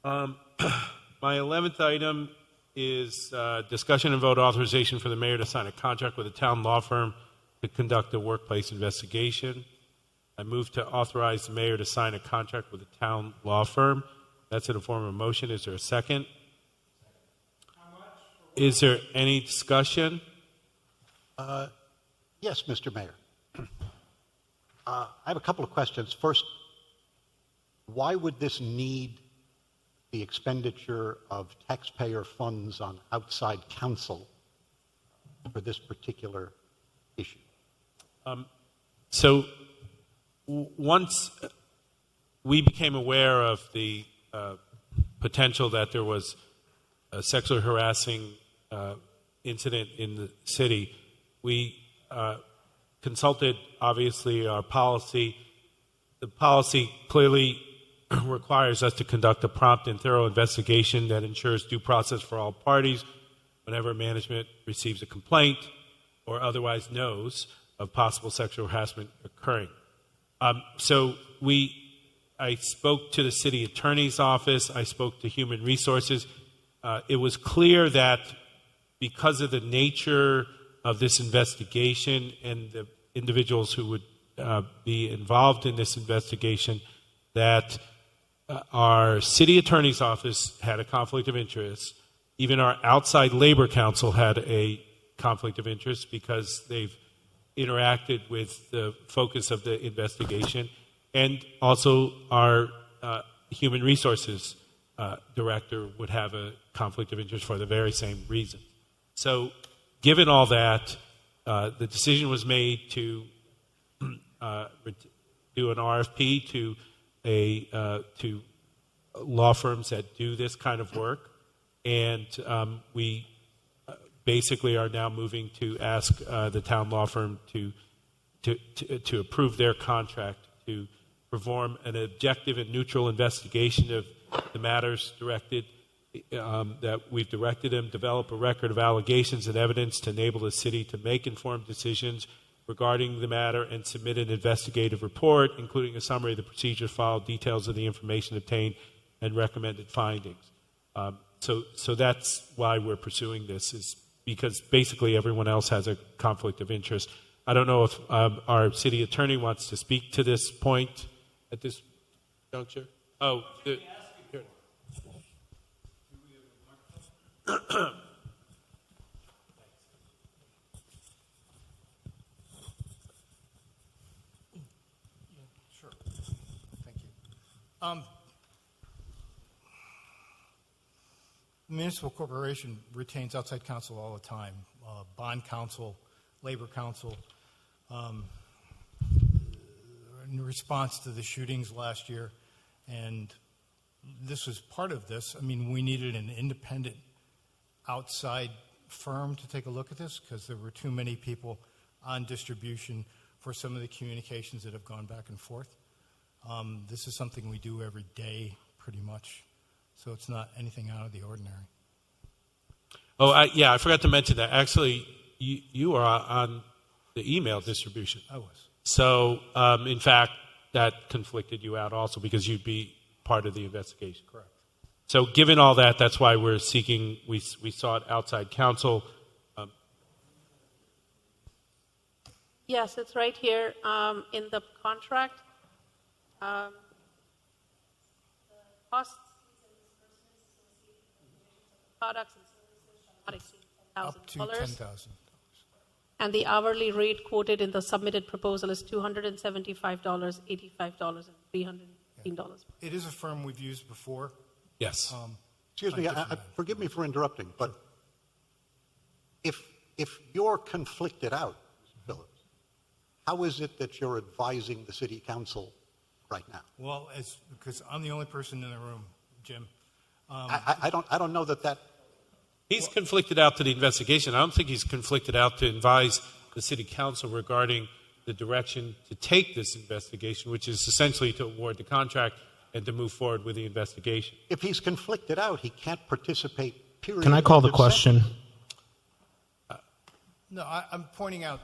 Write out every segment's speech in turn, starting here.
My 11th item is discussion and vote authorization for the mayor to sign a contract with a town law firm to conduct a workplace investigation. I move to authorize the mayor to sign a contract with a town law firm. That's in the form of a motion. Is there a second? Is there any discussion? Yes, Mr. Mayor. I have a couple of questions. First, why would this need the expenditure of taxpayer funds on outside counsel for this particular issue? Once we became aware of the potential that there was a sexually harassing incident in the city, we consulted, obviously, our policy. The policy clearly requires us to conduct a prompt and thorough investigation that ensures due process for all parties whenever management receives a complaint or otherwise knows of possible sexual harassment occurring. I spoke to the city attorney's office. I spoke to human resources. It was clear that because of the nature of this investigation and the individuals who would be involved in this investigation, that our city attorney's office had a conflict of interest. Even our outside labor council had a conflict of interest because they've interacted with the focus of the investigation. And also our human resources director would have a conflict of interest for the very same reason. So given all that, the decision was made to do an RFP to law firms that do this kind of work, and we basically are now moving to ask the town law firm to approve their contract to perform an objective and neutral investigation of the matters directed that we've directed them, develop a record of allegations and evidence to enable the city to make informed decisions regarding the matter, and submit an investigative report, including a summary of the procedures followed, details of the information obtained, and recommended findings. So that's why we're pursuing this, is because basically everyone else has a conflict of interest. I don't know if our city attorney wants to speak to this point at this juncture. Oh, here. Sure. Thank you. The municipal corporation retains outside counsel all the time, bond counsel, labor counsel. In response to the shootings last year, and this was part of this. I mean, we needed an independent outside firm to take a look at this because there were too many people on distribution for some of the communications that have gone back and forth. This is something we do every day, pretty much, so it's not anything out of the ordinary. Oh, I forgot to mention that. Actually, you are on the email distribution. I was. So, in fact, that conflicted you out also because you'd be part of the investigation. Correct. So given all that, that's why we're seeking, we sought outside counsel. Yes, it's right here in the contract. The costs and products and services shall not exceed Up to $10,000. $10,000. And the hourly rate quoted in the submitted proposal is $275, $85, and $315. It is a firm we've used before. Yes. Excuse me, forgive me for interrupting, but if you're conflicted out, Mr. Phillips, how is it that you're advising the city council right now? Well, because I'm the only person in the room, Jim. I don't know that. He's conflicted out to the investigation. I don't think he's conflicted out to advise the city council regarding the direction to take this investigation, which is essentially to award the contract and to move forward with the investigation. If he's conflicted out, he can't participate, period. Can I call the question? No, I'm pointing out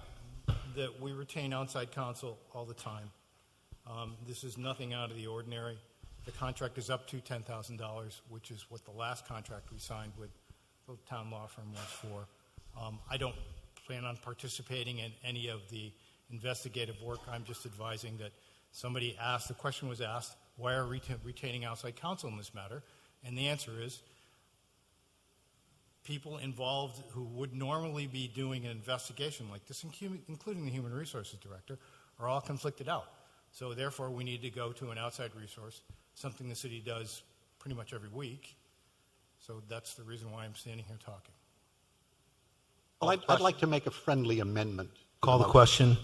that we retain outside counsel all the time. This is nothing out of the ordinary. The contract is up to $10,000, which is what the last contract we signed with the town law firm was for. I don't plan on participating in any of the investigative work. I'm just advising that somebody asked, the question was asked, why are we retaining outside counsel in this matter? And the answer is, people involved who would normally be doing an investigation like this, including the Human Resources Director, are all conflicted out. So therefore, we need to go to an outside resource, something the city does pretty much every week. So that's the reason why I'm standing here talking. Well, I'd like to make a friendly amendment. Call the question.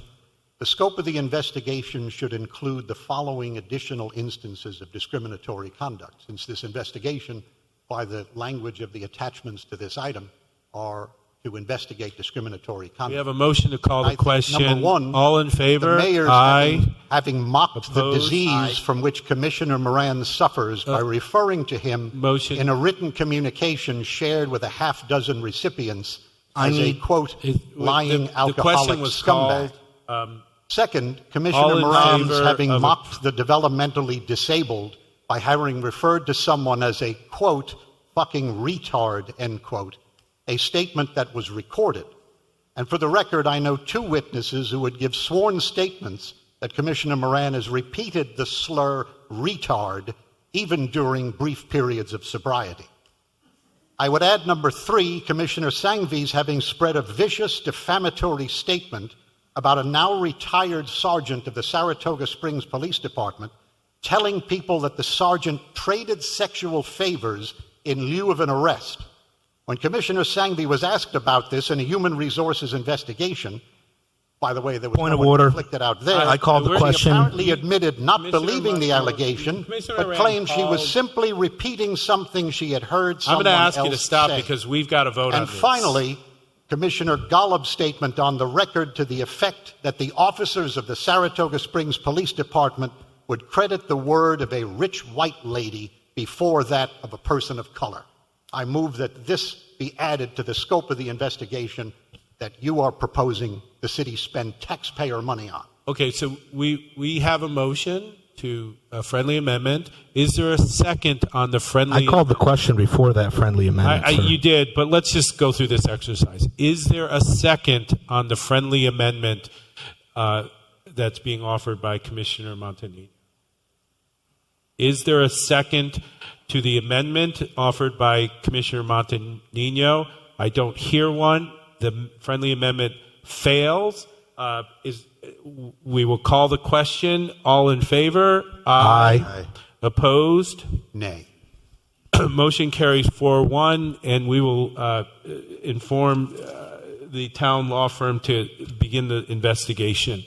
The scope of the investigation should include the following additional instances of discriminatory conduct, since this investigation, by the language of the attachments to this item, are to investigate discriminatory conduct. We have a motion to call I the think, question. number one, All in favor? The mayor's Aye. having mocked the Opposed? disease Aye. from which Commissioner Moran suffers by referring to him Motion. in a written communication shared with a half dozen recipients as a, need- quote, lying the alcoholic question was scumbag. called. Second, All Commissioner in Moran's favor having of a- mocked the developmentally disabled by having referred to someone as a, quote, fucking retard, end quote, a statement that was recorded. And for the record, I know two witnesses who would give sworn statements that Commissioner Moran has repeated the slur retard even during brief periods of sobriety. I would add number three, Commissioner Sangvi's having spread a vicious defamatory statement about a now retired sergeant of the Saratoga Springs Police Department telling people that the sergeant traded sexual favors in lieu of an arrest. When Commissioner Sangvi was asked about this in a human resources investigation, by the way, there was Point no of one order. conflicted out there. I called the He question. He apparently admitted not Commissioner believing the Rand- allegation, Commissioner but Rand claimed she was called- simply repeating something she had heard I'm someone going to ask else you to stop say. because we've got to vote on And this. finally, Commissioner Golub's statement on the record to the effect that the officers of the Saratoga Springs Police Department would credit the word of a rich white lady before that of a person of color. I move that this be added to the scope of the investigation that you are proposing the city spend taxpayer money on. Okay, so we have a motion to a friendly amendment. Is there a second on the friendly? I called the question before that friendly amendment. sir. You did, but let's just go through this exercise. Is there a second on the friendly amendment that's being offered by Commissioner Montanini? Is there a second to the amendment offered by Commissioner Montanino? I don't hear one. The friendly amendment fails. We will call the question. All in favor? Aye. Opposed? Nay. Motion carries 4-1, and we will inform the town law firm to begin the investigation.